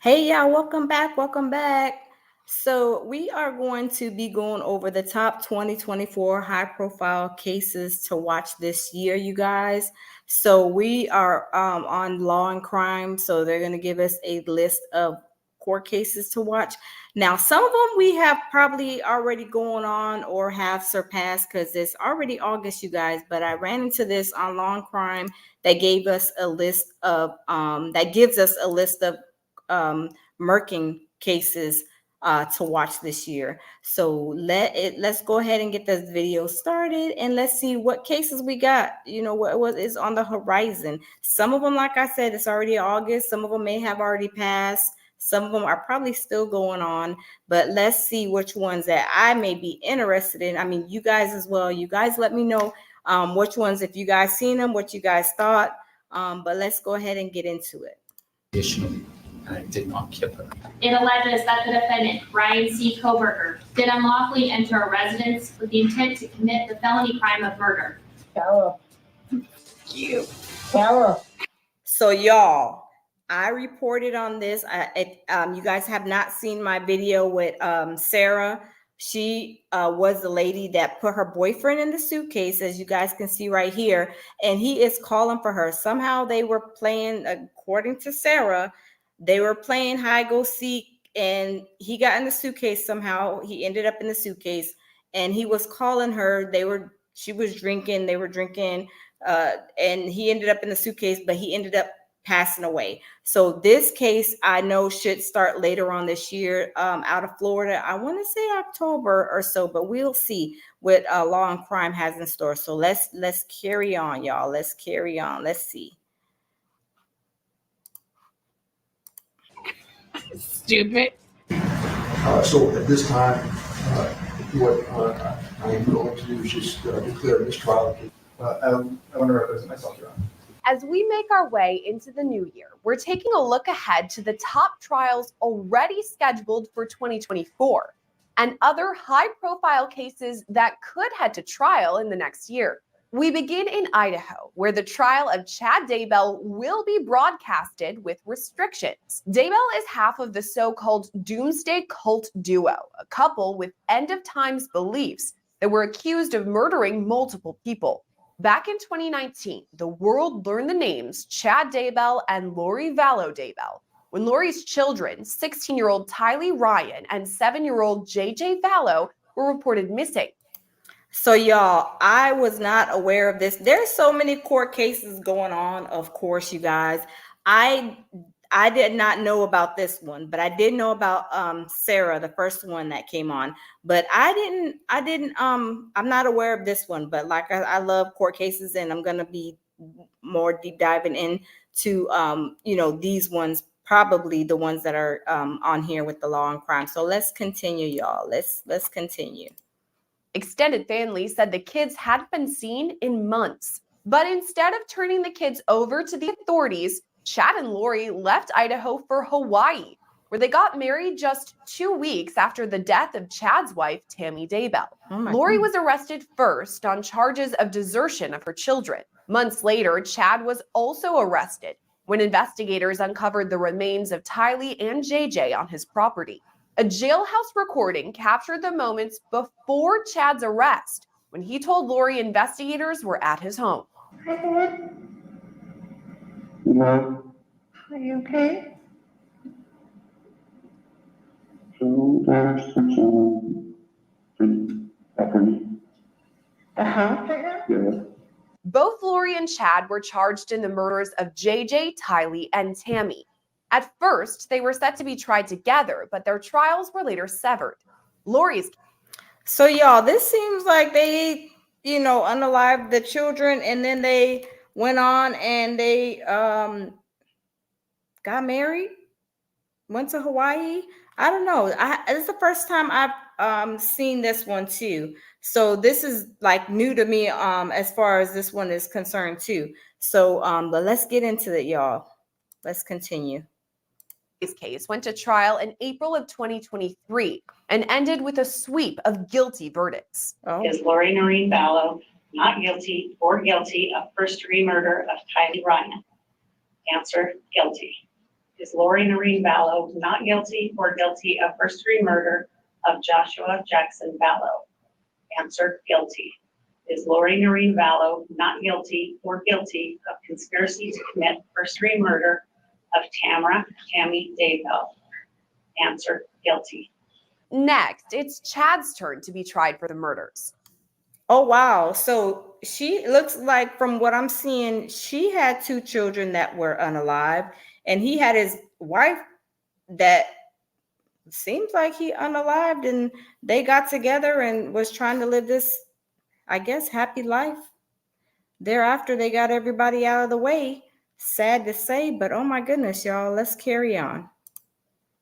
Hey, y'all, welcome back. Welcome back. So, we are going to be going over the top 2024 high profile cases to watch this year, you guys. So, we are on Law and Crime. So, they're going to give us a list of court cases to watch. Now, some of them we have probably already going on or have surpassed because it's already August, you guys. But I ran into this on Law and Crime that gave us a list of, that gives us a list of murking cases to watch this year. So let's go ahead and get this video started and let's see what cases we got. You know what is on the horizon. Some of them, like I said, it's already August. Some of them may have already passed. Some of them are probably still going on, but let's see which ones that I may be interested in. I mean, you guys as well. You guys let me know which ones, if you guys seen them, what you guys thought. But let's go ahead and get into it. I did not kill her. It alleges that the defendant, Ryan C. Koberger, did unlawfully enter a residence with the intent to commit the felony crime of murder. So y'all, I reported on this. You guys have not seen my video with Sarah. She was the lady that put her boyfriend in the suitcase, as you guys can see right here, and he is calling for her. Somehow they were playing, according to Sarah, they were playing hide go seek, and he got in the suitcase somehow. He ended up in the suitcase, and he was calling her. She was drinking. They were drinking, and he ended up in the suitcase, but he ended up passing away. So this case I know should start later on this year, out of Florida. I want to say October or so, but we'll see what Law and Crime has in store. So let's carry on, y'all. Let's carry on. Let's see. Stupid. So at this time, what I am going to do is just declare this trial. I want to represent myself, Your Honor. As we make our way into the new year, we're taking a look ahead to the top trials already scheduled for 2024 and other high-profile cases that could head to trial in the next year. We begin in Idaho, where the trial of Chad Daybell will be broadcasted with restrictions. Daybell is half of the so-called Doomsday Cult duo, a couple with end-of-times beliefs that were accused of murdering multiple people. Back in 2019, the world learned the names Chad Daybell and Lori Vallow Daybell when Lori's children, 16-year-old Tylee Ryan and 7-year-old JJ Vallow, were reported missing. So y'all, I was not aware of this. There's so many court cases going on, of course, you guys. I did not know about this one, but I did know about Sarah, the first one that came on. But I'm not aware of this one. But like I love court cases, and I'm gonna be more deep diving into these ones, probably the ones that are on here with the Law and Crime. So let's continue, y'all. Let's continue. Extended family said the kids hadn't been seen in months. But instead of turning the kids over to the authorities, Chad and Lori left Idaho for Hawaii, where they got married just 2 weeks after the death of Chad's wife, Tammy Daybell. Lori was arrested first on charges of desertion of her children. Months later, Chad was also arrested when investigators uncovered the remains of Tylee and JJ on his property. A jailhouse recording captured the moments before Chad's arrest when he told Lori investigators were at his home. Hi, Dad. No. Are you okay? So there's Yeah. Both Lori and Chad were charged in the murders of JJ, Tylee, and Tammy. At first, they were set to be tried together, but their trials were later severed. Lori's. So y'all, this seems like they, unalived the children, and then they went on and they got married, went to Hawaii. I don't know. This is the first time I've seen this one too. So this is like new to me as far as this one is concerned too. So but let's get into it, y'all. Let's continue. Case went to trial in April of 2023 and ended with a sweep of guilty verdicts. Is Lori Noreen Vallow not guilty or guilty of first-degree murder of Tylee Ryan? Answer, guilty. Is Lori Noreen Vallow not guilty or guilty of first-degree murder of Joshua Jackson Vallow? Answer, guilty. Is Lori Noreen Vallow not guilty or guilty of conspiracy to commit first-degree murder of Tammy Daybell? Answer, guilty. Next, it's Chad's turn to be tried for the murders. Oh, wow. So she looks like, from what I'm seeing, she had 2 children that were unalive, and he had his wife that seems like he unalived, and they got together and was trying to live this, I guess, happy life. Thereafter, they got everybody out of the way. Sad to say, but oh my goodness, y'all, let's carry on.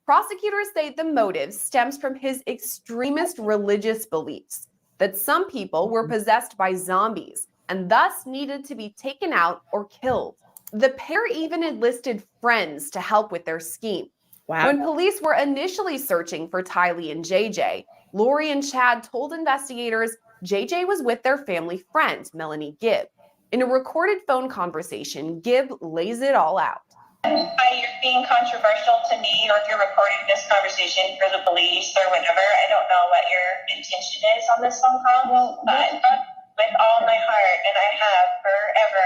Prosecutors say the motive stems from his extremist religious beliefs, that some people were possessed by zombies and thus needed to be taken out or killed. The pair even enlisted friends to help with their scheme. Wow. When police were initially searching for Tylee and JJ, Lori and Chad told investigators JJ was with their family friend, Melanie Gibb. In a recorded phone conversation, Gibb lays it all out. Hi, you're being controversial to me, or if you're recording this conversation for the police or whatever. I don't know what your intention is on this phone call, but with all my heart, and I have forever,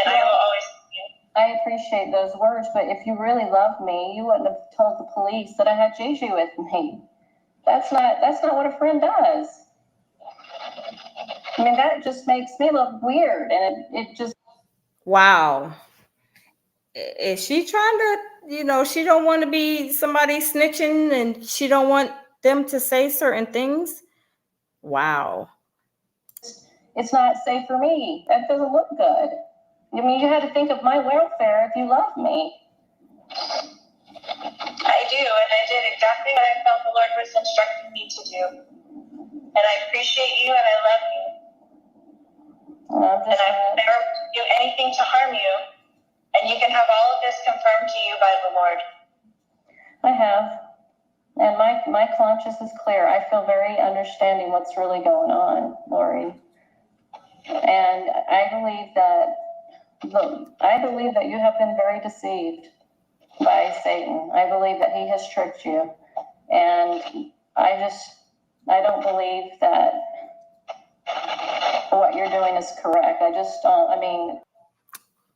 and I will always love you. I appreciate those words, but if you really loved me, you wouldn't have told the police that I had JJ with me. That's not what a friend does. I mean, that just makes me look weird, and it just. Wow. Is she trying to, she don't want to be somebody snitching, and she don't want them to say certain things? Wow. It's not safe for me. That doesn't look good. I mean, you had to think of my welfare if you love me. I do, and I did exactly what I felt the Lord was instructing me to do. And I appreciate you, and I love you. And I've never do anything to harm you. And you can have all of this confirmed to you by the Lord. I have. And my conscience is clear. I feel very understanding what's really going on, Lori. And I believe that you have been very deceived by Satan. I believe that he has tricked you. And I don't believe that what you're doing is correct. I just don't,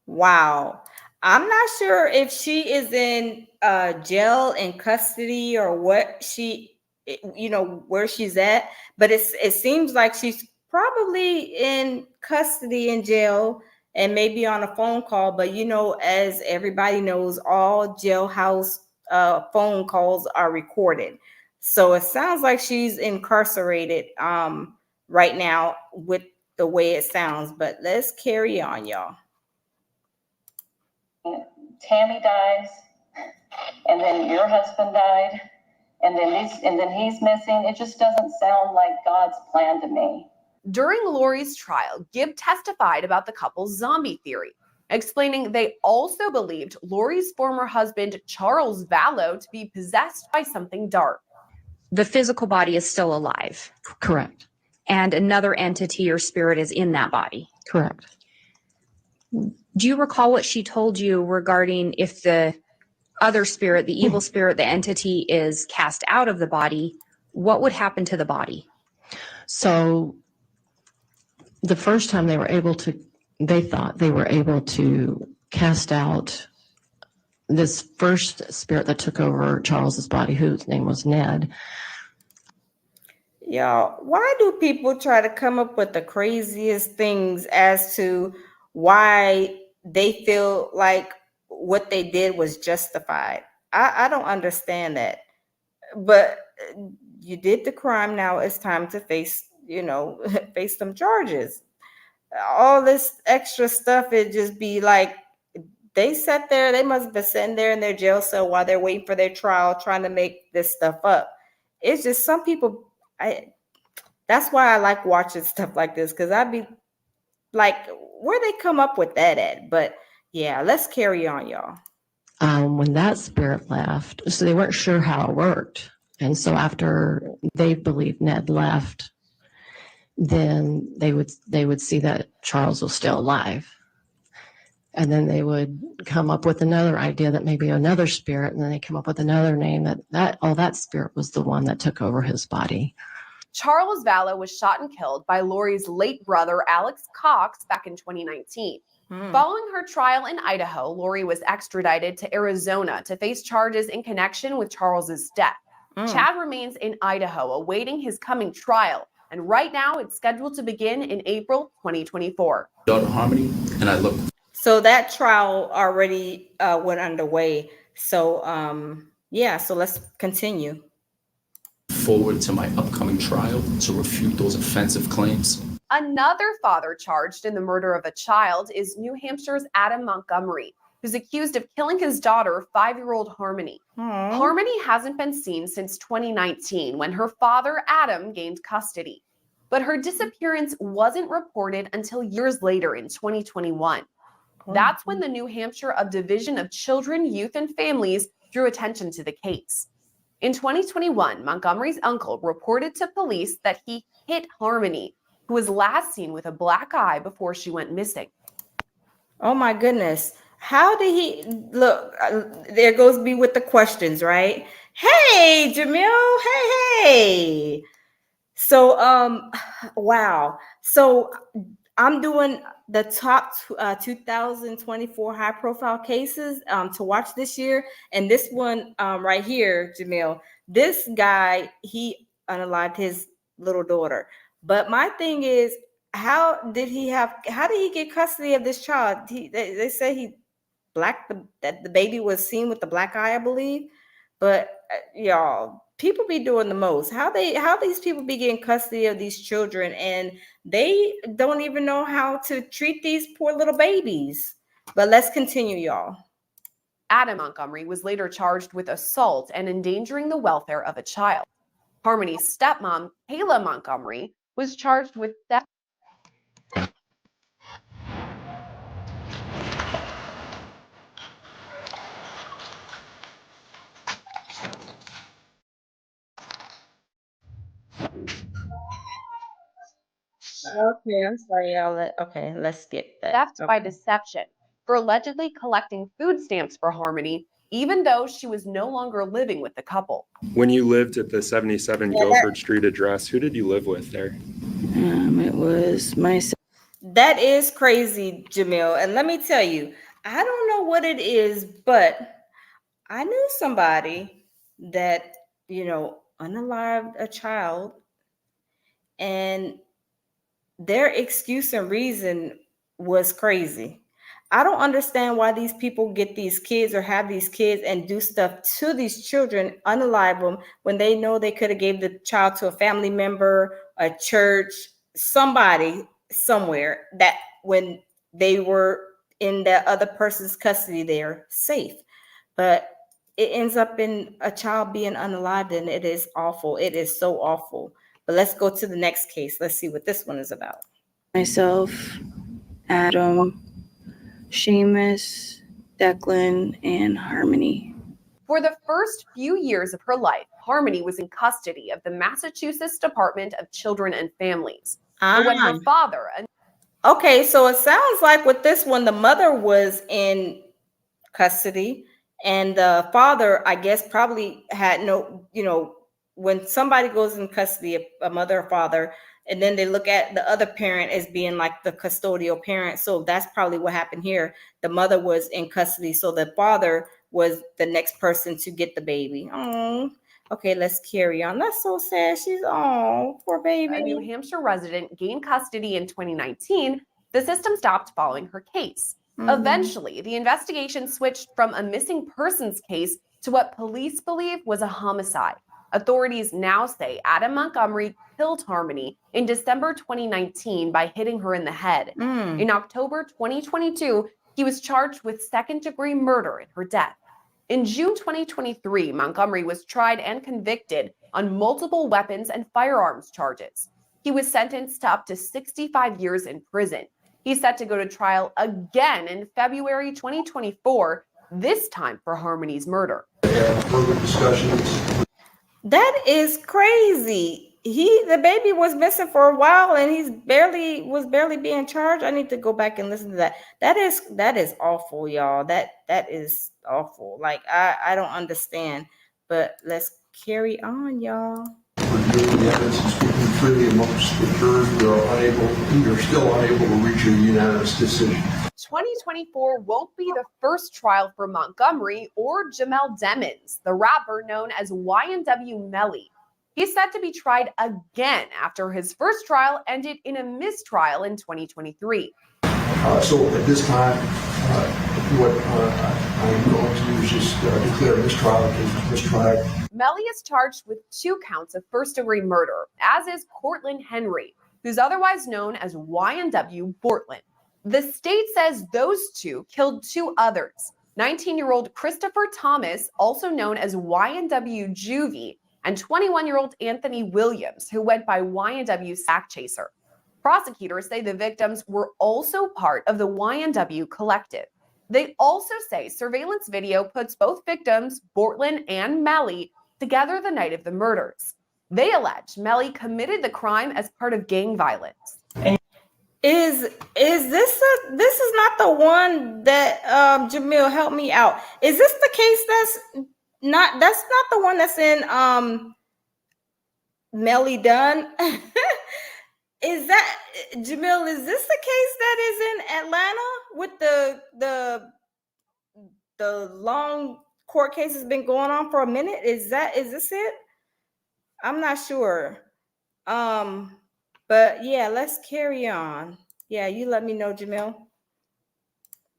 Wow. I'm not sure if she is in jail, in custody, or what where she's at, but it seems like she's probably in custody in jail and maybe on a phone call. But as everybody knows, all jailhouse phone calls are recorded. So it sounds like she's incarcerated right now with the way it sounds, but let's carry on, y'all. Tammy dies, and then your husband died, and then he's missing. It just doesn't sound like God's plan to me. During Lori's trial, Gibb testified about the couple's zombie theory, explaining they also believed Lori's former husband, Charles Vallow, to be possessed by something dark. The physical body is still alive. Correct. And another entity or spirit is in that body. Correct. Do you recall what she told you regarding if the other spirit, the evil spirit, the entity is cast out of the body, what would happen to the body? So the first time they thought they were able to cast out this first spirit that took over Charles's body, whose name was Ned. Y'all, why do people try to come up with the craziest things as to why they feel like what they did was justified? I don't understand that. But you did the crime. Now it's time to face some charges. All this extra stuff, it just be like they sat there. They must have been sitting there in their jail cell while they're waiting for their trial, trying to make this stuff up. It's just some people. That's why I like watching stuff like this, because I'd be like, where they come up with that at? But yeah, let's carry on, y'all. When that spirit left, so they weren't sure how it worked. And so after they believed Ned left, then they would see that Charles was still alive. And then they would come up with another idea that maybe another spirit, and then they come up with another name that spirit was the one that took over his body. Charles Vallow was shot and killed by Lori's late brother, Alex Cox, back in 2019. Following her trial in Idaho, Lori was extradited to Arizona to face charges in connection with Charles's death. Chad remains in Idaho awaiting his coming trial, and right now it's scheduled to begin in April 2024. Daughter Harmony, and I look So that trial already went underway. So yeah, so let's continue. forward to my upcoming trial to refute those offensive claims. Another father charged in the murder of a child is New Hampshire's Adam Montgomery, who's accused of killing his daughter, 5-year-old Harmony. Harmony hasn't been seen since 2019 when her father, Adam, gained custody. But her disappearance wasn't reported until years later in 2021. That's when the New Hampshire Division of Children, Youth, and Families drew attention to the case. In 2021, Montgomery's uncle reported to police that he hit Harmony, who was last seen with a black eye before she went missing. Oh my goodness. How did he look? There goes me with the questions, right? Hey, Jamil. Hey. So, wow. So I'm doing the top 2024 high profile cases to watch this year. And this one right here, Jamil, this guy, he unalived his little daughter. But my thing is, how did he get custody of this child? They say he black, that the baby was seen with the black eye, I believe. But y'all, people be doing the most. How these people be getting custody of these children and they don't even know how to treat these poor little babies. But let's continue, y'all. Adam Montgomery was later charged with assault and endangering the welfare of a child. Harmony's stepmom, Kayla Montgomery, was charged with theft. Okay, I'm sorry, y'all. Okay, let's skip that. Theft by deception for allegedly collecting food stamps for Harmony, even though she was no longer living with the couple. When you lived at the 77 Guilford Street address, who did you live with there? It was my. That is crazy, Jamil. And let me tell you, I don't know what it is, but I knew somebody that, unalived a child, and their excuse and reason was crazy. I don't understand why these people get these kids or have these kids and do stuff to these children, unalive them, when they know they could have gave the child to a family member, a church, somebody somewhere, that when they were in that other person's custody, they're safe. But it ends up in a child being unalived, and it is awful. It is so awful. But let's go to the next case. Let's see what this one is about. Myself, Adam, Seamus, Declan, and Harmony. For the first few years of her life, Harmony was in custody of the Massachusetts Department of Children and Families. But when her father... Okay, so it sounds like with this one, the mother was in custody, and the father, I guess, probably had no, when somebody goes in custody, a mother or father, and then they look at the other parent as being like the custodial parent. So that's probably what happened here. The mother was in custody, so the father was the next person to get the baby. Oh, okay, let's carry on. That's so sad. Poor baby. A New Hampshire resident gained custody in 2019. The system stopped following her case. Eventually, the investigation switched from a missing persons case to what police believe was a homicide. Authorities now say Adam Montgomery killed Harmony in December 2019 by hitting her in the head. In October 2022, he was charged with second-degree murder in her death. In June 2023, Montgomery was tried and convicted on multiple weapons and firearms charges. He was sentenced to up to 65 years in prison. He's set to go to trial again in February 2024, this time for Harmony's murder. Further discussions. That is crazy. the baby was missing for a while and he's barely being charged. I need to go back and listen to that. That is awful, y'all. That is awful. Like I don't understand. But let's carry on, y'all. Reviewing the evidence and speaking freely amongst the jurors, we are still unable to reach a unanimous decision. 2024 won't be the first trial for Montgomery or Jamel Demons, the rapper known as YNW Melly. He's set to be tried again after his first trial ended in a mistrial in 2023. So at this time, what I am going to do is just declare mistrial case mistrial. Melly is charged with 2 counts of first-degree murder, as is Cortland Henry, who's otherwise known as YNW Bortland. The state says those 2 killed 2 others, 19-year-old Christopher Thomas, also known as YNW Juvie, and 21-year-old Anthony Williams, who went by YNW Sack Chaser. Prosecutors say the victims were also part of the YNW collective. They also say surveillance video puts both victims, Bortland and Melly, together the night of the murders. They allege Melly committed the crime as part of gang violence. Is this not the one that Jamil, help me out? Is this the case that's not the one that's in Melly Dunn? Is that Jamil? Is this the case that is in Atlanta with the long court case has been going on for a minute? Is this it? I'm not sure. But yeah, let's carry on. Yeah, you let me know, Jamil.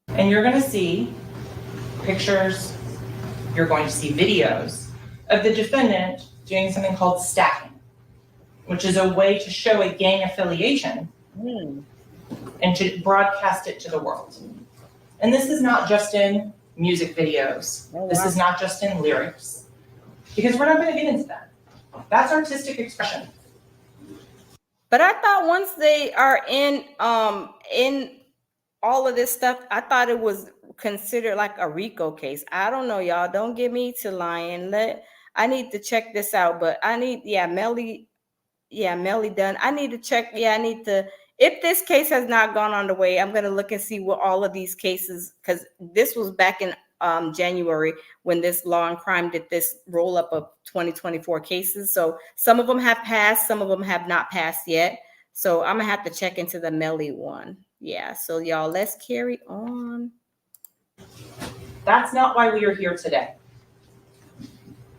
And you're going to see pictures, you're going to see videos of the defendant doing something called stacking, which is a way to show a gang affiliation and to broadcast it to the world. And this is not just in music videos. This is not just in lyrics, because we're not going to get into that. That's artistic expression. But I thought once they are in all of this stuff, I thought it was considered like a RICO case. I don't know, y'all. Don't get me to lying. I need to check this out. But I need, Melly Dunn. I need to check. If this case has not gone on the way, I'm gonna look and see what all of these cases, because this was back in January when this Law and Crime did this roll up of 2024 cases. So some of them have passed, some of them have not passed yet. So I'm gonna have to check into the Melly one. Yeah, so y'all, let's carry on. That's not why we are here today.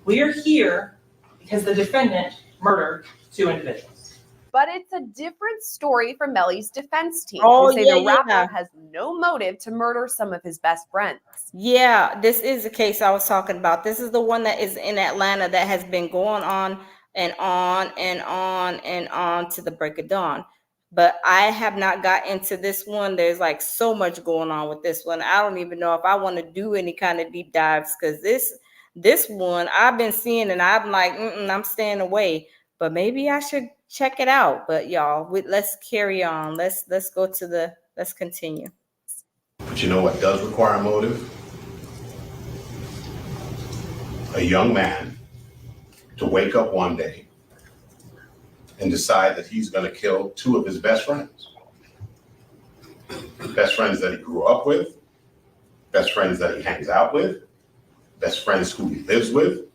We are here because the defendant murdered 2 individuals. But it's a different story from Melly's defense team, Oh, who say the yeah. rapper has no motive to murder some of his best friends. Yeah, this is the case I was talking about. This is the one that is in Atlanta that has been going on and on and on and on to the break of dawn. But I have not got into this one. There's like so much going on with this one. I don't even know if I want to do any kind of deep dives, because this one I've been seeing and I'm like, I'm staying away. But maybe I should check it out. But y'all, let's carry on. Let's continue. But you know what does require a motive? A young man to wake up one day and decide that he's going to kill 2 of his best friends. Best friends that he grew up with, best friends that he hangs out with, best friends who he lives with,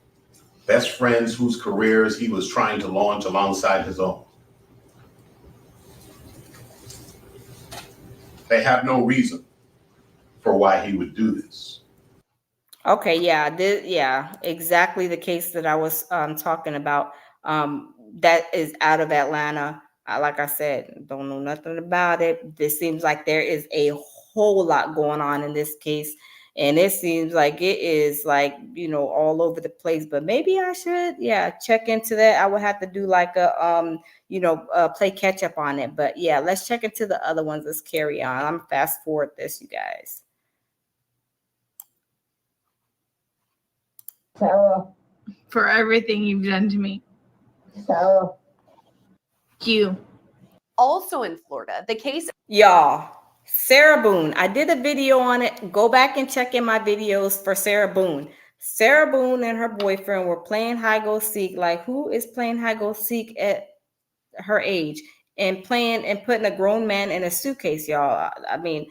best friends whose careers he was trying to launch alongside his own. They have no reason for why he would do this. Okay, exactly the case that I was talking about. That is out of Atlanta. Like I said, don't know nothing about it. This seems like there is a whole lot going on in this case. And it seems like it is like, all over the place, but maybe I should, check into that. I would have to do like a, play catch up on it. But yeah, let's check into the other ones. Let's carry on. I'm fast forward this, you guys. So, for everything you've done to me. so. You. Also in Florida, the case. Y'all, Sarah Boone. I did a video on it. Go back and check in my videos for Sarah Boone. Sarah Boone and her boyfriend were playing hide go seek. Like, who is playing hide go seek at her age and playing and putting a grown man in a suitcase, y'all? I mean,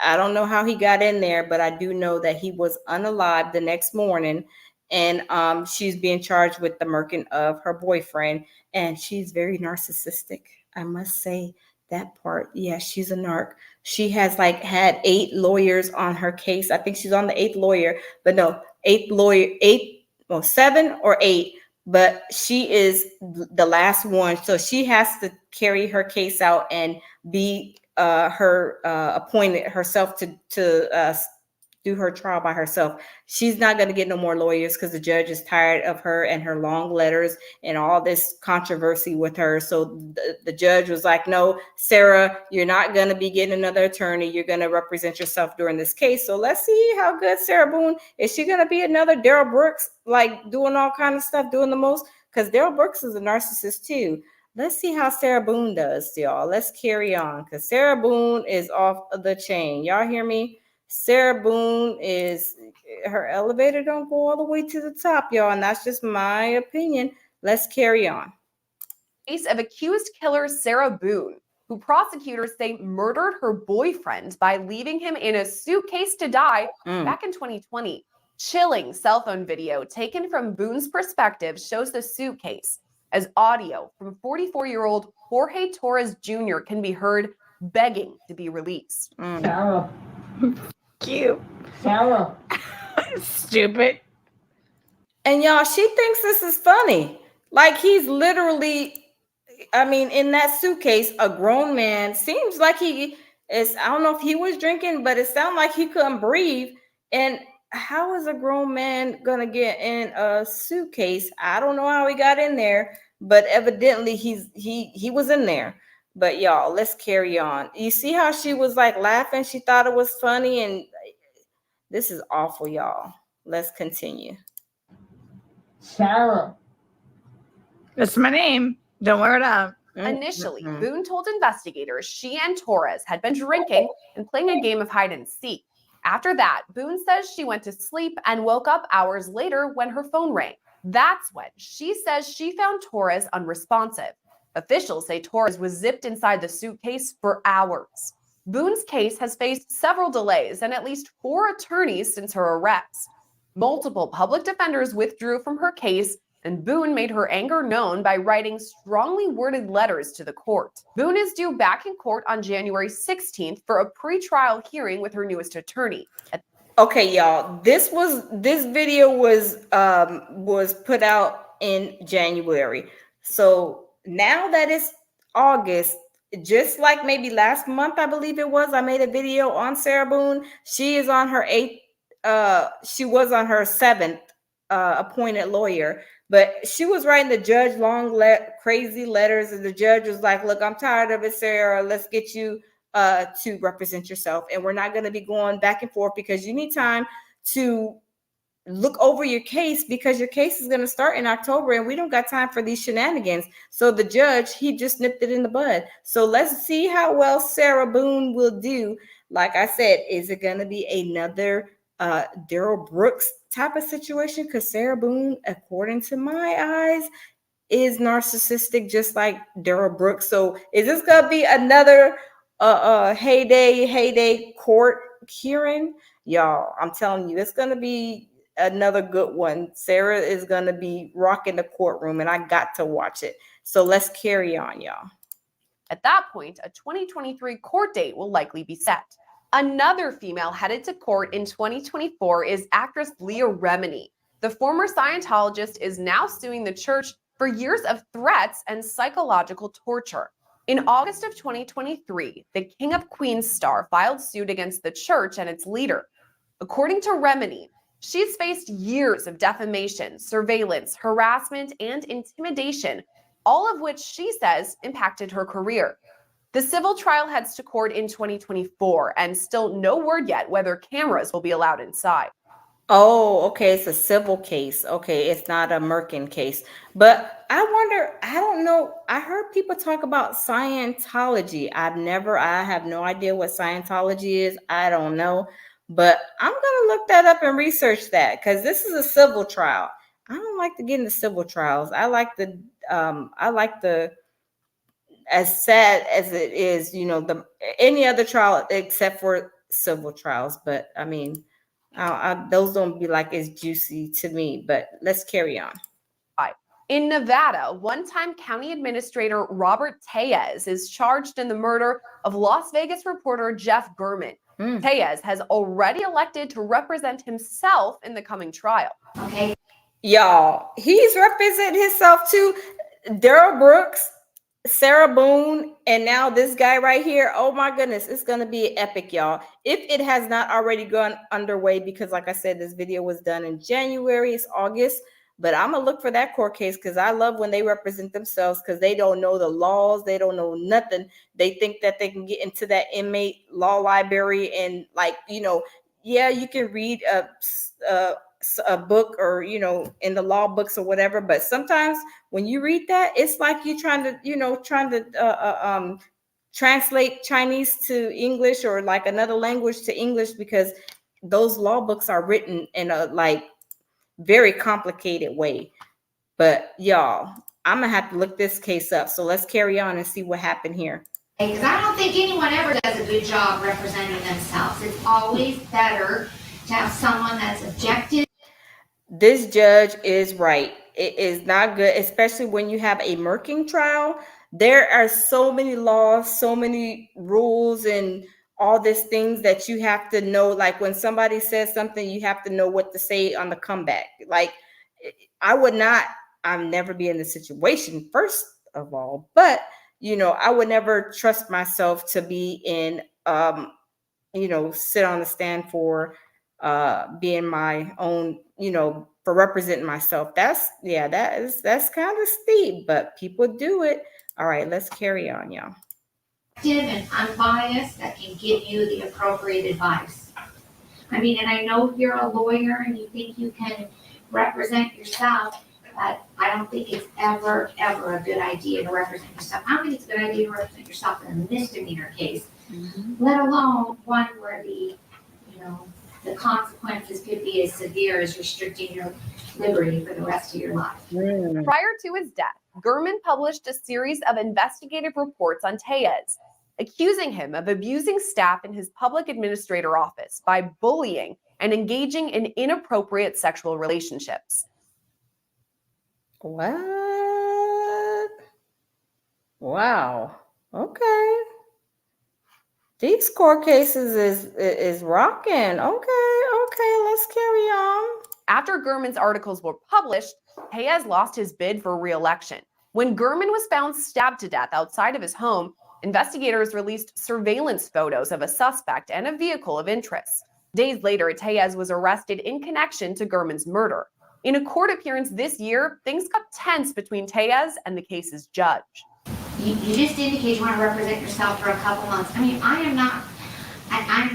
I don't know how he got in there, but I do know that he was unalive the next morning. And she's being charged with the murking of her boyfriend. And she's very narcissistic, I must say that part. Yeah, she's a narc. She has like had 8 lawyers on her case. I think she's on the 8th lawyer, but no, 7 or 8. But she is the last one. So she has to carry her case out and be appointed herself to do her trial by herself. She's not going to get no more lawyers because the judge is tired of her and her long letters and all this controversy with her. So the judge was like, no, Sarah, you're not going to be getting another attorney. You're going to represent yourself during this case. So let's see how good Sarah Boone is. She going to be another Daryl Brooks, like doing all kind of stuff, doing the most? Because Daryl Brooks is a narcissist too. Let's see how Sarah Boone does, y'all. Let's carry on because Sarah Boone is off the chain. Y'all hear me? Sarah Boone is, her elevator don't go all the way to the top, y'all, and that's just my opinion. Let's carry on. Case of accused killer Sarah Boone, who prosecutors say murdered her boyfriend by leaving him in a suitcase to die back in 2020. Chilling cell phone video taken from Boone's perspective shows the suitcase as audio from 44-year-old Jorge Torres Jr. can be heard begging to be released. Sarah. Cute. Sarah. Stupid. And y'all, she thinks this is funny. Like, he's literally, I mean, in that suitcase, a grown man, seems like he is, I don't know if he was drinking, but it sounded like he couldn't breathe. And how is a grown man gonna get in a suitcase? I don't know how he got in there, but evidently he was in there. But y'all, let's carry on. You see how she was like laughing? She thought it was funny, and this is awful, y'all. Let's continue. Sarah. That's my name. Don't wear it out. Initially, Boone told investigators she and Torres had been drinking and playing a game of hide and seek. After that, Boone says she went to sleep and woke up hours later when her phone rang. That's when she says she found Torres unresponsive. Officials say Torres was zipped inside the suitcase for hours. Boone's case has faced several delays and at least 4 attorneys since her arrest. Multiple public defenders withdrew from her case, and Boone made her anger known by writing strongly worded letters to the court. Boone is due back in court on January 16th for a pretrial hearing with her newest attorney. Okay, y'all, this video was put out in January. So now that it's August, just like maybe last month, I believe it was, I made a video on Sarah Boone. She is on her 8th, she was on her 7th appointed lawyer, but she was writing the judge crazy letters, and the judge was like, look, I'm tired of it, Sarah. Let's get you to represent yourself, and we're not going to be going back and forth because you need time to look over your case, because your case is going to start in October and we don't got time for these shenanigans. So the judge, he just nipped it in the bud. So let's see how well Sarah Boone will do. Like I said, is it going to be another Daryl Brooks type of situation? Because Sarah Boone, according to my eyes, is narcissistic just like Daryl Brooks. So is this going to be another heyday court hearing? Y'all, I'm telling you, it's going to be another good one. Sarah is going to be rocking the courtroom, and I got to watch it. So let's carry on, y'all. At that point, a 2023 court date will likely be set. Another female headed to court in 2024 is actress Leah Remini. The former Scientologist is now suing the church for years of threats and psychological torture. In August of 2023, the King of Queens star filed suit against the church and its leader. According to Remini, she's faced years of defamation, surveillance, harassment, and intimidation, all of which she says impacted her career. The civil trial heads to court in 2024, and still no word yet whether cameras will be allowed inside. Oh, okay. It's a civil case. Okay. It's not a murking case. But I wonder, I don't know. I heard people talk about Scientology. I have no idea what Scientology is. I don't know. But I'm gonna look that up and research that because this is a civil trial. I don't like to get into civil trials. I like the as sad as it is, any other trial except for civil trials. But I mean, those don't be like as juicy to me. But let's carry on. In Nevada, one-time county administrator Robert Tellez is charged in the murder of Las Vegas reporter Jeff German. Tellez has already elected to represent himself in the coming trial. Okay. Y'all, he's representing himself too. Daryl Brooks, Sarah Boone, and now this guy right here. Oh my goodness, it's gonna be epic, y'all. If it has not already gone underway, because like I said, this video was done in January, it's August. But I'm gonna look for that court case because I love when they represent themselves because they don't know the laws, they don't know nothing. They think that they can get into that inmate law library and yeah, you can read a book or in the law books or whatever. But sometimes when you read that, it's like you're trying to translate Chinese to English or like another language to English because those law books are written in a very complicated way. But y'all, I'm gonna have to look this case up. So let's carry on and see what happened here. Because I don't think anyone ever does a good job representing themselves. It's always better to have someone that's objective. This judge is right. It is not good, especially when you have a murking trial. There are so many laws, so many rules, and all these things that you have to know. Like when somebody says something, you have to know what to say on the comeback. Like I'll never be in this situation, first of all, but I would never trust myself to be in, sit on the stand for being my own, for representing myself. That's kind of steep, but people do it. All right, let's carry on, y'all. And unbiased that can give you the appropriate advice. I mean, and I know you're a lawyer and you think you can represent yourself, but I don't think it's ever a good idea to represent yourself. I don't think it's a good idea to represent yourself in a misdemeanor case, let alone one where the consequences could be as severe as restricting your liberty for the rest of your life. Prior to his death, German published a series of investigative reports on Tellez, accusing him of abusing staff in his public administrator office by bullying and engaging in inappropriate sexual relationships. What? Wow. Okay. These court cases is rocking. Okay, let's carry on. After German's articles were published, Tellez lost his bid for re-election. When German was found stabbed to death outside of his home, investigators released surveillance photos of a suspect and a vehicle of interest. Days later, Tellez was arrested in connection to German's murder. In a court appearance this year, things got tense between Tellez and the case's judge. You just indicate you want to represent yourself for a couple months. I mean, I'm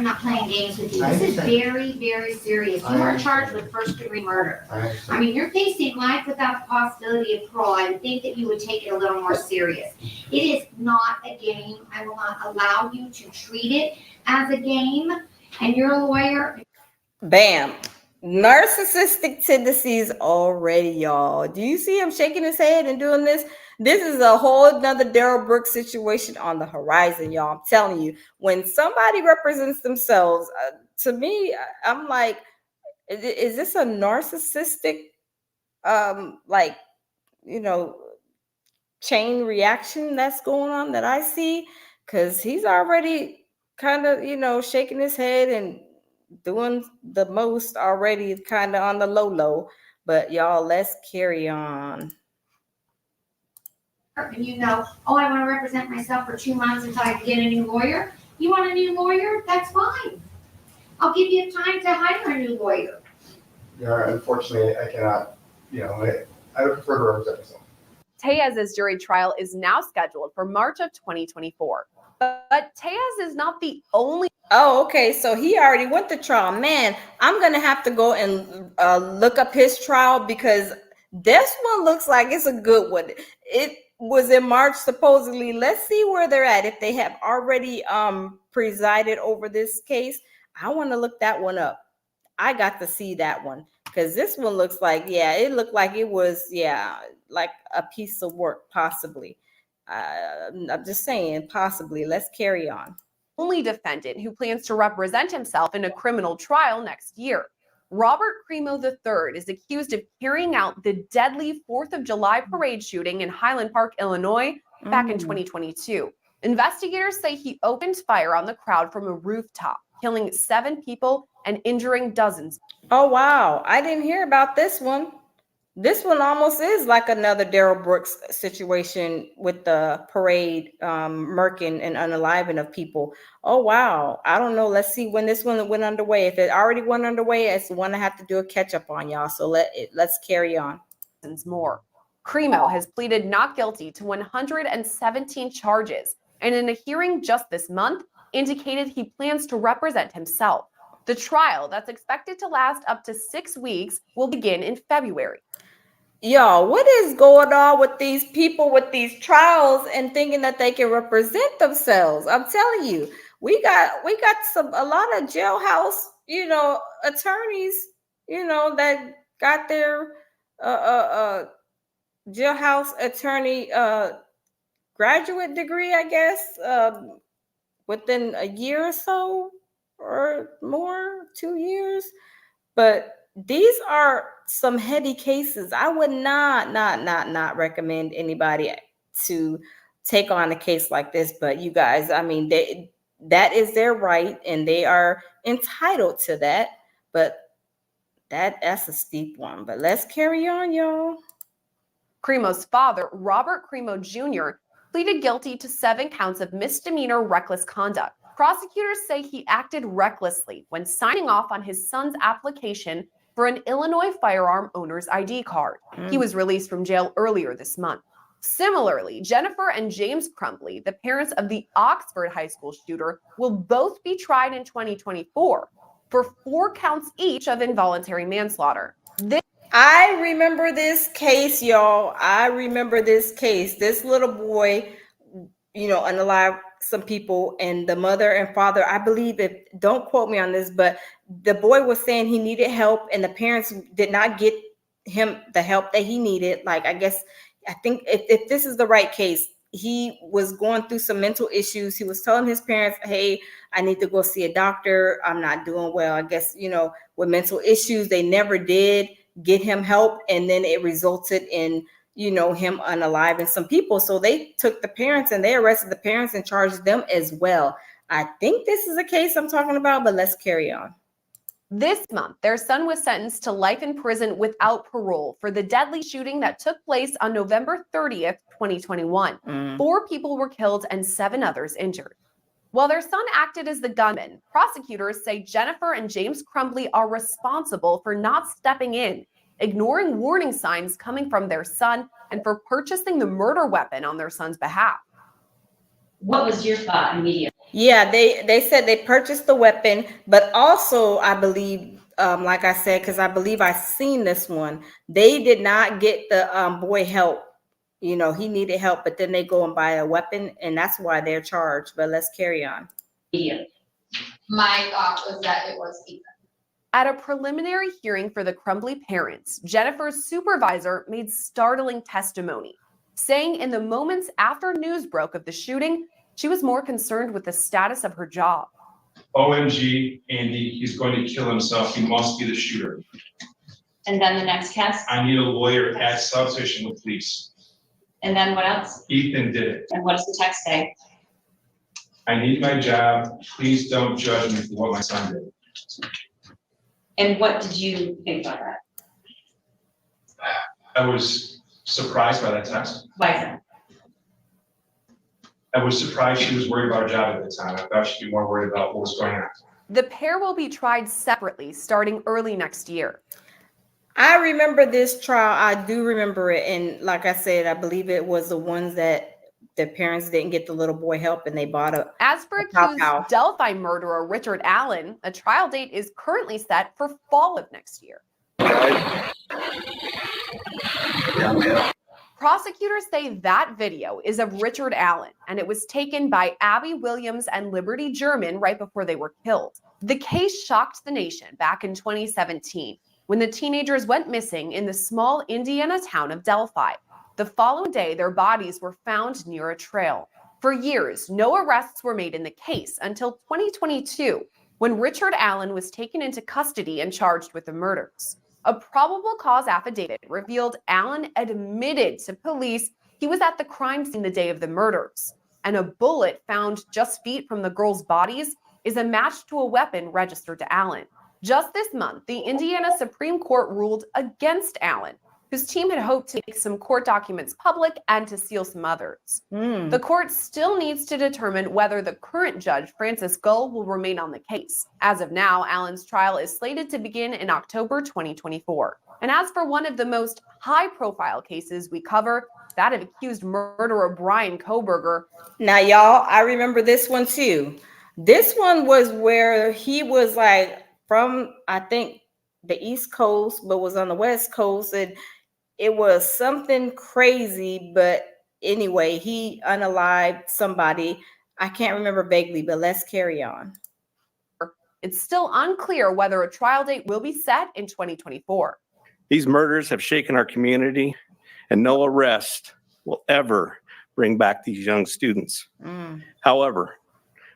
not playing games with you. This is very, very serious. You are charged with first-degree murder. I mean, you're facing life without the possibility of parole. I would think that you would take it a little more serious. It is not a game. I will not allow you to treat it as a game. And you're a lawyer. Bam. Narcissistic tendencies already, y'all. Do you see him shaking his head and doing this? This is a whole nother Daryl Brooks situation on the horizon, y'all. I'm telling you, when somebody represents themselves, to me, I'm like, is this a narcissistic, chain reaction that's going on that I see? Because he's already kind of, shaking his head and doing the most already, kind of on the low. But y'all, let's carry on. And I want to represent myself for 2 months until I can get a new lawyer. You want a new lawyer? That's fine. I'll give you time to hire a new lawyer. Yeah, unfortunately, I cannot, I would prefer to represent myself. Tellez's jury trial is now scheduled for March of 2024. But Tellez is not the only. Oh, okay. So he already went to trial. Man, I'm going to have to go and look up his trial because this one looks like it's a good one. It was in March, supposedly. Let's see where they're at. If they have already presided over this case, I want to look that one up. I got to see that one because this one looks like, yeah, it looked like it was, yeah, like a piece of work, possibly. I'm just saying, possibly. Let's carry on. Only defendant who plans to represent himself in a criminal trial next year. Robert Crimo III is accused of carrying out the deadly 4th of July parade shooting in Highland Park, Illinois, back in 2022. Investigators say he opened fire on the crowd from a rooftop, killing 7 people and injuring dozens. Oh, wow. I didn't hear about this one. This one almost is like another Daryl Brooks situation with the parade, murking and unaliving of people. Oh, wow. I don't know. Let's see when this one went underway. If it already went underway, it's the one I have to do a catch up on, y'all. So let's carry on. More. Crimo has pleaded not guilty to 117 charges, and in a hearing just this month, indicated he plans to represent himself. The trial, that's expected to last up to 6 weeks, will begin in February. Y'all, what is going on with these people with these trials and thinking that they can represent themselves? I'm telling you, we got a lot of jailhouse, attorneys, that got their jailhouse attorney graduate degree, I guess, within a year or so or more, 2 years. But these are some heady cases. I would not recommend anybody to take on a case like this. But you guys, I mean, that is their right and they are entitled to that. But that's a steep one. But let's carry on, y'all. Crimo's father, Robert Crimo Jr., pleaded guilty to 7 counts of misdemeanor reckless conduct. Prosecutors say he acted recklessly when signing off on his son's application for an Illinois firearm owner's ID card. He was released from jail earlier this month. Similarly, Jennifer and James Crumbley, the parents of the Oxford High School shooter, will both be tried in 2024 for 4 counts each of involuntary manslaughter. I remember this case, y'all. I remember this case. This little boy, unalived some people, and the mother and father, I believe it, don't quote me on this, but the boy was saying he needed help and the parents did not get him the help that he needed. Like, I think if this is the right case, he was going through some mental issues. He was telling his parents, hey, I need to go see a doctor. I'm not doing well. I guess, with mental issues, they never did get him help. And then it resulted in, him unaliving some people. So they took the parents and they arrested the parents and charged them as well. I think this is a case I'm talking about, but let's carry on. This month, their son was sentenced to life in prison without parole for the deadly shooting that took place on November 30th, 2021. 4 people were killed and 7 others injured. While their son acted as the gunman, prosecutors say Jennifer and James Crumbley are responsible for not stepping in, ignoring warning signs coming from their son, and for purchasing the murder weapon on their son's behalf. What was your thought immediately? Yeah, they said they purchased the weapon, but also I believe, like I said, because I believe I seen this one, they did not get the boy help. He needed help, but then they go and buy a weapon, and that's why they're charged. But let's carry on. My thought was that it was Ethan. At a preliminary hearing for the Crumbley parents, Jennifer's supervisor made startling testimony, saying in the moments after news broke of the shooting, she was more concerned with the status of her job. OMG, Andy, he's going to kill himself. He must be the shooter. And then the next cast? I need a lawyer at substation with police. And then what else? Ethan did it. And what does the text say? I need my job. Please don't judge me for what my son did. And what did you think about that? I was surprised by that text. Why is that? I was surprised she was worried about her job at the time. I thought she'd be more worried about what was going on. The pair will be tried separately starting early next year. I remember this trial. I do remember it. And like I said, I believe it was the ones that the parents didn't get the little boy help and they bought a As for accused Delphi murderer Richard Allen, a trial date is currently set for fall of next year. Prosecutors say that video is of Richard Allen, and it was taken by Abby Williams and Liberty German right before they were killed. The case shocked the nation back in 2017 when the teenagers went missing in the small Indiana town of Delphi. The following day, their bodies were found near a trail. For years, no arrests were made in the case until 2022, when Richard Allen was taken into custody and charged with the murders. A probable cause affidavit revealed Allen admitted to police he was at the crime scene the day of the murders, and a bullet found just feet from the girls' bodies is a match to a weapon registered to Allen. Just this month, the Indiana Supreme Court ruled against Allen, whose team had hoped to make some court documents public and to seal some others. The court still needs to determine whether the current judge, Francis Gull, will remain on the case. As of now, Allen's trial is slated to begin in October 2024. And as for one of the most high-profile cases we cover, that of accused murderer Bryan Kohberger. Now, y'all, I remember this one too. This one was where he was like from, I think, the East Coast, but was on the West Coast, and it was something crazy. But anyway, he unalived somebody. I can't remember vaguely, but let's carry on. It's still unclear whether a trial date will be set in 2024. These murders have shaken our community, and no arrest will ever bring back these young students. However,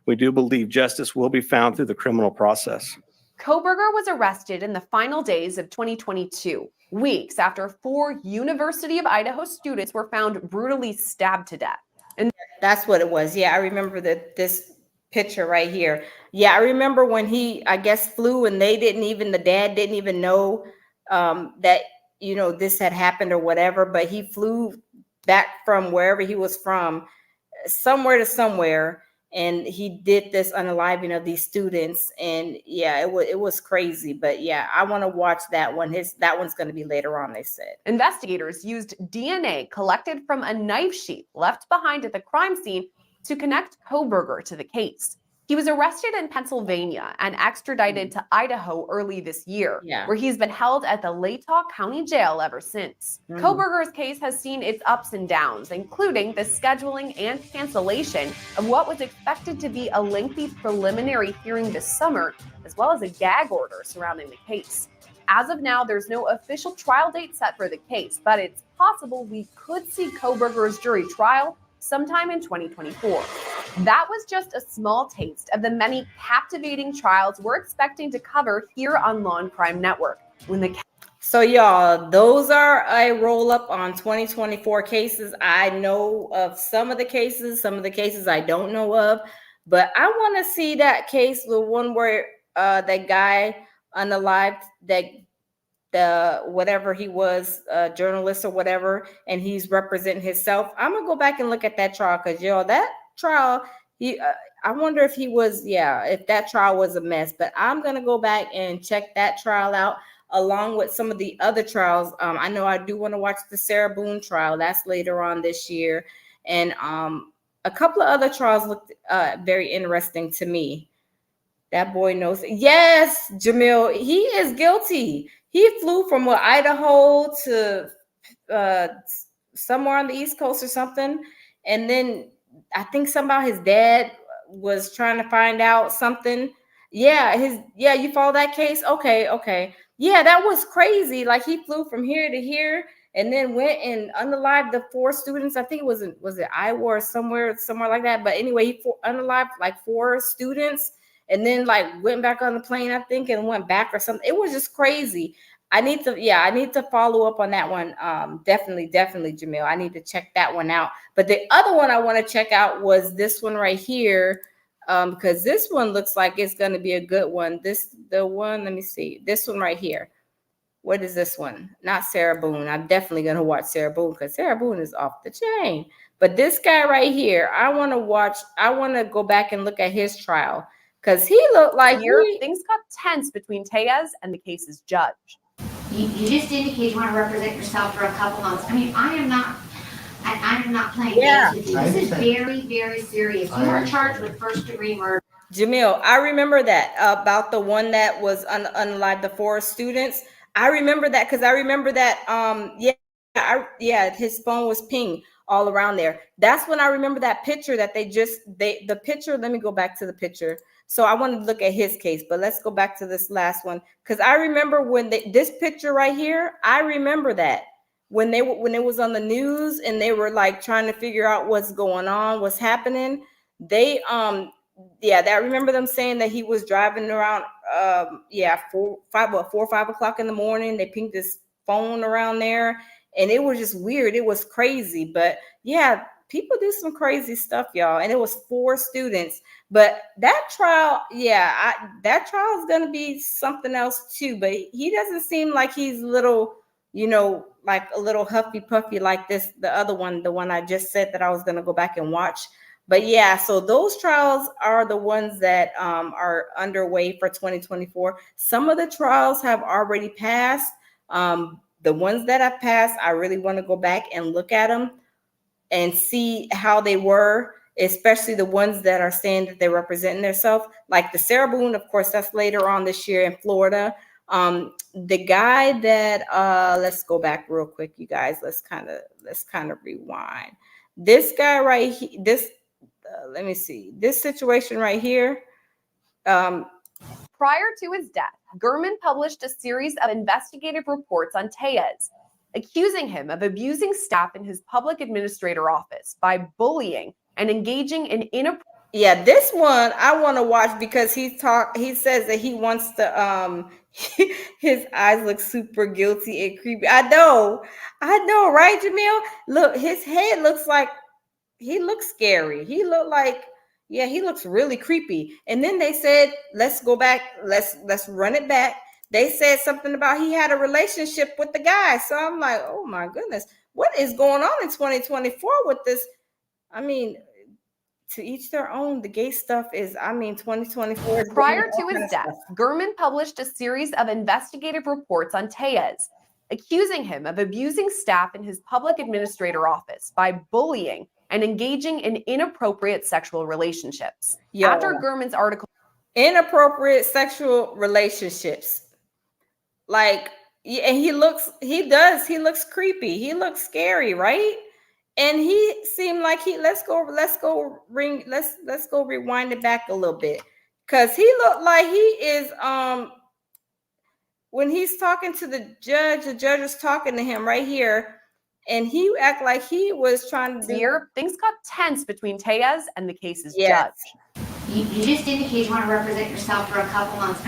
we do believe justice will be found through the criminal process. Kohberger was arrested in the final days of 2022, weeks after 4 University of Idaho students were found brutally stabbed to death. And that's what it was. Yeah, I remember this picture right here. Yeah, I remember when he, I guess, flew and the dad didn't even know that, you know, this had happened or whatever, but he flew back from wherever he was from, somewhere to somewhere, and he did this unaliving of these students. And yeah, it was crazy. But yeah, I want to watch that one. That one's going to be later on, they said. Investigators used DNA collected from a knife sheath left behind at the crime scene to connect Kohberger to the case. He was arrested in Pennsylvania and extradited to Idaho early this year, where he's been held at the Latah County Jail ever since. Kohberger's case has seen its ups and downs, including the scheduling and cancellation of what was expected to be a lengthy preliminary hearing this summer, as well as a gag order surrounding the case. As of now, there's no official trial date set for the case, but it's possible we could see Kohberger's jury trial sometime in 2024. That was just a small taste of the many captivating trials we're expecting to cover here on Law and Crime Network. So y'all, those are a roll up on 2024 cases. I know of some of the cases I don't know of, but I want to see that case, the one where that guy unalived the whatever he was, journalist or whatever, and he's representing himself. I'm gonna go back and look at that trial, because y'all, that trial, I wonder if if that trial was a mess. But I'm gonna go back and check that trial out along with some of the other trials. I know I do want to watch the Sarah Boone trial. That's later on this year, and a couple of other trials looked very interesting to me. That boy knows. Yes, Jamil, he is guilty. He flew from Idaho to somewhere on the East Coast or something. And then I think somehow his dad was trying to find out something. You follow that case? Okay. Yeah, that was crazy. Like, he flew from here to here and then went and unalived the 4 students. I think was it Iowa or somewhere like that. But anyway, he unalived like 4 students. And then like went back on the plane, I think, and went back or something. It was just crazy. I need to follow up on that one. Definitely, Jamil. I need to check that one out. But the other one I want to check out was this one right here, because this one looks like it's going to be a good one. Let me see. This one right here. What is this one? Not Sarah Boone. I'm definitely going to watch Sarah Boone, because Sarah Boone is off the chain. But this guy right here, I want to go back and look at his trial. Because he looked like things got tense between Tellez and the case's judge. You just indicate you want to represent yourself for a couple months. I mean, I am not playing games with you. This is very, very serious. You are charged with first-degree murder. Jamil, I remember that about the one that was unalived, the 4 students. I remember that because I remember that. His phone was pinged. all around there. That's when I remember that picture that the picture. Let me go back to the picture. So I wanted to look at his case, but let's go back to this last one because I remember when this picture right here. I remember that when it was on the news and they were like trying to figure out what's going on, what's happening. They I remember them saying that he was driving around 4 or 5 o'clock in the morning. They pinged his phone around there, and it was just weird. It was crazy, but yeah, people do some crazy stuff, y'all. And it was 4 students. But that trial, that trial is going to be something else too. But he doesn't seem like he's little, like a little huffy puffy like this. The other one, the one I just said that I was going to go back and watch. But yeah, so those trials are the ones that are underway for 2024. Some of the trials have already passed. The ones that have passed, I really want to go back and look at them and see how they were, especially the ones that are saying that they're representing themselves. Like the Sarah Boone, of course, that's later on this year in Florida. The guy that let's go back real quick, you guys. Let's kind of rewind. This guy right here, let me see. This situation right here. Prior to his death, Gurman published a series of investigative reports on Tellez, accusing him of abusing staff in his public administrator office by bullying and engaging in inappropriate. Yeah, this one I want to watch because he says that he wants to his eyes look super guilty and creepy. I know, right, Jamil? Look, his head looks like he looks scary. He looks really creepy. And then they said, let's go back, let's run it back. They said something about he had a relationship with the guy. So I'm like, oh my goodness, what is going on in 2024 with this? I mean, to each their own. The gay stuff is, 2024 is prior to his death, Gurman published a series of investigative reports on Tellez, accusing him of abusing staff in his public administrator office by bullying and engaging in inappropriate sexual relationships. After Gurman's article, inappropriate sexual relationships. Like, and he looks creepy. He looks scary, right? And he seemed like let's go rewind it back a little bit. Cause he looked like he is, when he's talking to the judge is talking to him right here. And he act like he was trying to things got tense between Tellez and the case's judge. You just indicate you want to represent yourself for a couple months.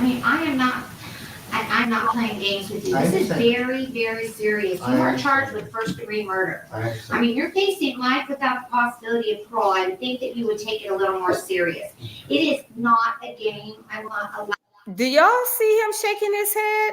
I'm not playing games with you. This is very, very serious. You are charged with first-degree murder. You're facing life without the possibility of parole. I would think that you would take it a little more serious. It is not a game. I will not allow. Do y'all see him shaking his head?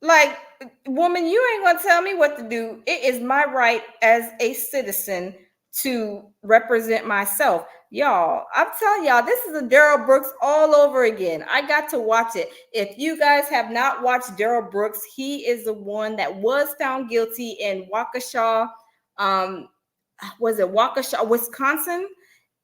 Like, woman, you ain't gonna tell me what to do. It is my right as a citizen to represent myself. Y'all, I'm telling y'all, this is a Darrell Brooks all over again. I got to watch it. If you guys have not watched Darrell Brooks, he is the one that was found guilty in Waukesha, Waukesha, Wisconsin?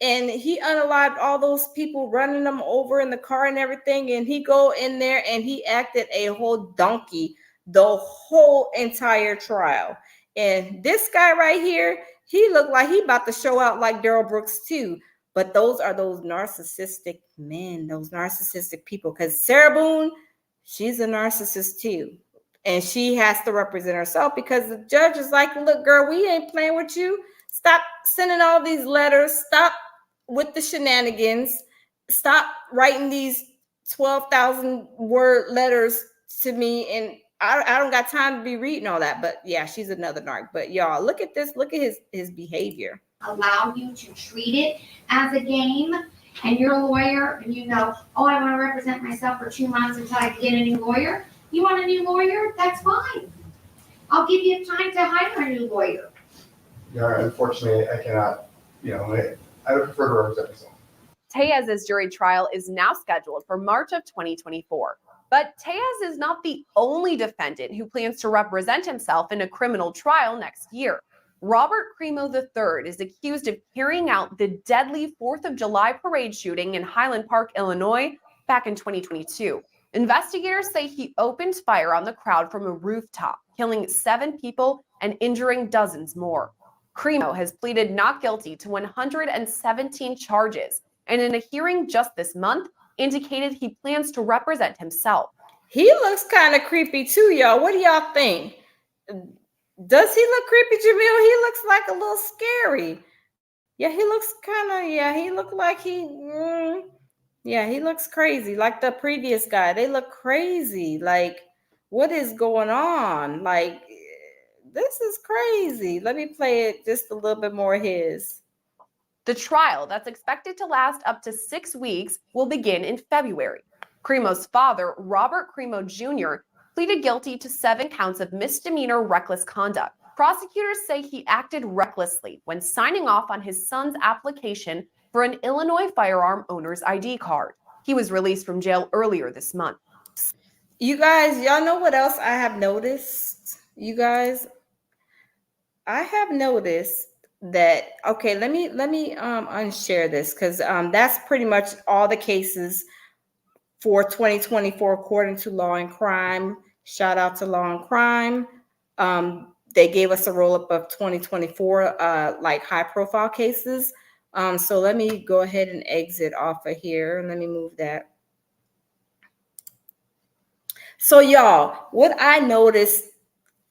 And he unalived all those people, running them over in the car and everything. And he go in there and he acted a whole donkey the whole entire trial. And this guy right here, he looked like he about to show out like Darrell Brooks too. But those are those narcissistic men, those narcissistic people. Because Sarah Boone, she's a narcissist too. And she has to represent herself because the judge is like, look, girl, we ain't playing with you. Stop sending all these letters. Stop with the shenanigans. Stop writing these 12,000 word letters to me. And I don't got time to be reading all that. But yeah, she's another narc. But y'all, look at this. Look at his behavior. Allow you to treat it as a game, and you're a lawyer and I want to represent myself for 2 months until I can get a new lawyer. You want a new lawyer? That's fine. I'll give you time to hire a new lawyer. Yeah, unfortunately, I cannot, I would prefer to represent myself. Tellez's jury trial is now scheduled for March of 2024. But Tellez is not the only defendant who plans to represent himself in a criminal trial next year. Robert Crimo III is accused of carrying out the deadly 4th of July parade shooting in Highland Park, Illinois, back in 2022. Investigators say he opened fire on the crowd from a rooftop, killing 7 people and injuring dozens more. Cremo has pleaded not guilty to 117 charges, and in a hearing just this month, indicated he plans to represent himself. He looks kind of creepy too, y'all. What do y'all think? Does he look creepy, Jamil? He looks like a little scary. Yeah, he looks kind of, yeah, he looked like yeah, he looks crazy. Like the previous guy, they look crazy. Like, what is going on? Like, this is crazy. Let me play it just a little bit more of his. The trial, that's expected to last up to 6 weeks, will begin in February. Cremo's father, Robert Cremo Jr., pleaded guilty to 7 counts of misdemeanor reckless conduct. Prosecutors say he acted recklessly when signing off on his son's application for an Illinois firearm owner's ID card. He was released from jail earlier this month. You guys, y'all know what else I have noticed? You guys, I have noticed that, okay, let me unshare this, because that's pretty much all the cases for 2024 according to Law and Crime. Shout out to Law and Crime. They gave us a roll-up of 2024 like high profile cases. So let me go ahead and exit off of here. Let me move that. So y'all, what I noticed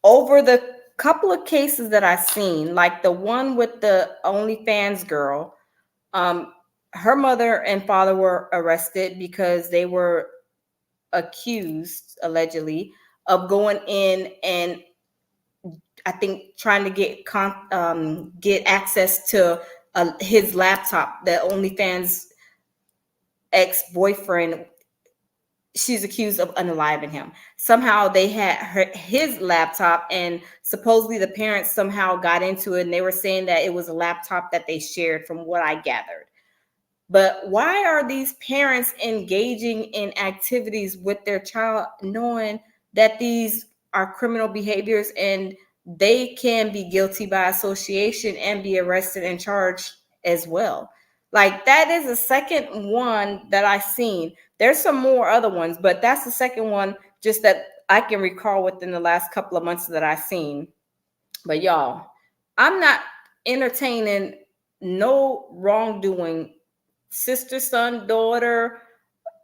over the couple of cases that I've seen, like the one with the OnlyFans girl, her mother and father were arrested because they were accused, allegedly, of going in and I think trying to get access to his laptop. The OnlyFans ex-boyfriend, she's accused of unaliving him. Somehow they had his laptop, and supposedly the parents somehow got into it, and they were saying that it was a laptop that they shared, from what I gathered. But why are these parents engaging in activities with their child, knowing that these are criminal behaviors and they can be guilty by association and be arrested and charged as well? Like, that is the second one that I've seen. There's some more other ones, but that's the second one just that I can recall within the last couple of months that I've seen. But y'all, I'm not entertaining no wrongdoing. Sister, son, daughter,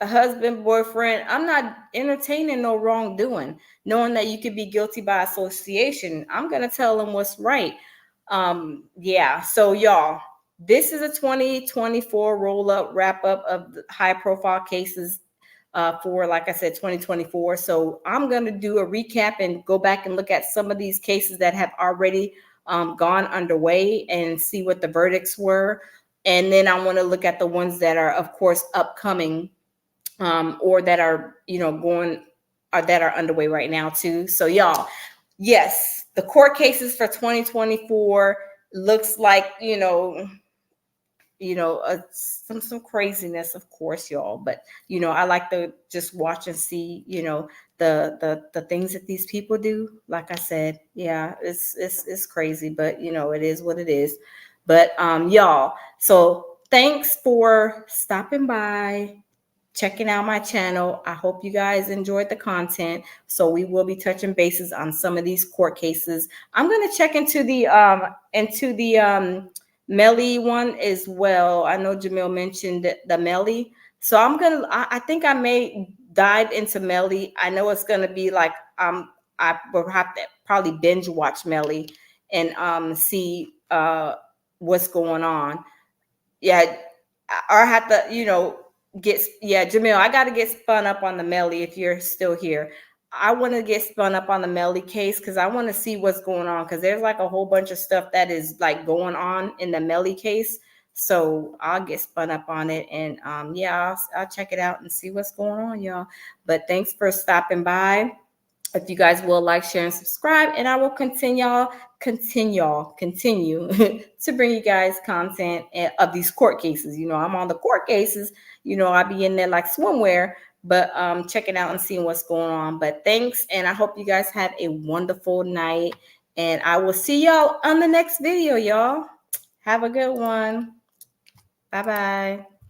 husband, boyfriend. I'm not entertaining no wrongdoing, knowing that you could be guilty by association. I'm going to tell them what's right. Yeah. So y'all, this is a 2024 roll-up, wrap-up of the high-profile cases for, like I said, 2024. So I'm going to do a recap and go back and look at some of these cases that have already gone underway and see what the verdicts were. And then I want to look at the ones that are, of course, upcoming or that are, that are underway right now too. So y'all, yes, the court cases for 2024 looks like, some craziness, of course, y'all. But, I like to just watch and see, the things that these people do. Like I said, yeah, it's crazy, but, it is what it is. But y'all, so thanks for stopping by, checking out my channel. I hope you guys enjoyed the content. So we will be touching bases on some of these court cases. I'm going to check into the Melly one as well. I know Jamil mentioned the Melly. So I think I may dive into Melly. I know it's going to be like, I will have to probably binge watch Melly and see what's going on. Yeah, or I have to, Jamil, I got to get spun up on the Melly if you're still here. I want to get spun up on the Melly case because I want to see what's going on, because there's like a whole bunch of stuff that is like going on in the Melly case. So I'll get spun up on it, and I'll check it out and see what's going on, y'all. But thanks for stopping by. If you guys will like, share, and subscribe, and I will continue to bring you guys content of these court cases. I'm on the court cases. I be in there like swimwear, but checking out and seeing what's going on. But thanks, and I hope you guys have a wonderful night, and I will see y'all on the next video, y'all. Have a good one. Bye-bye.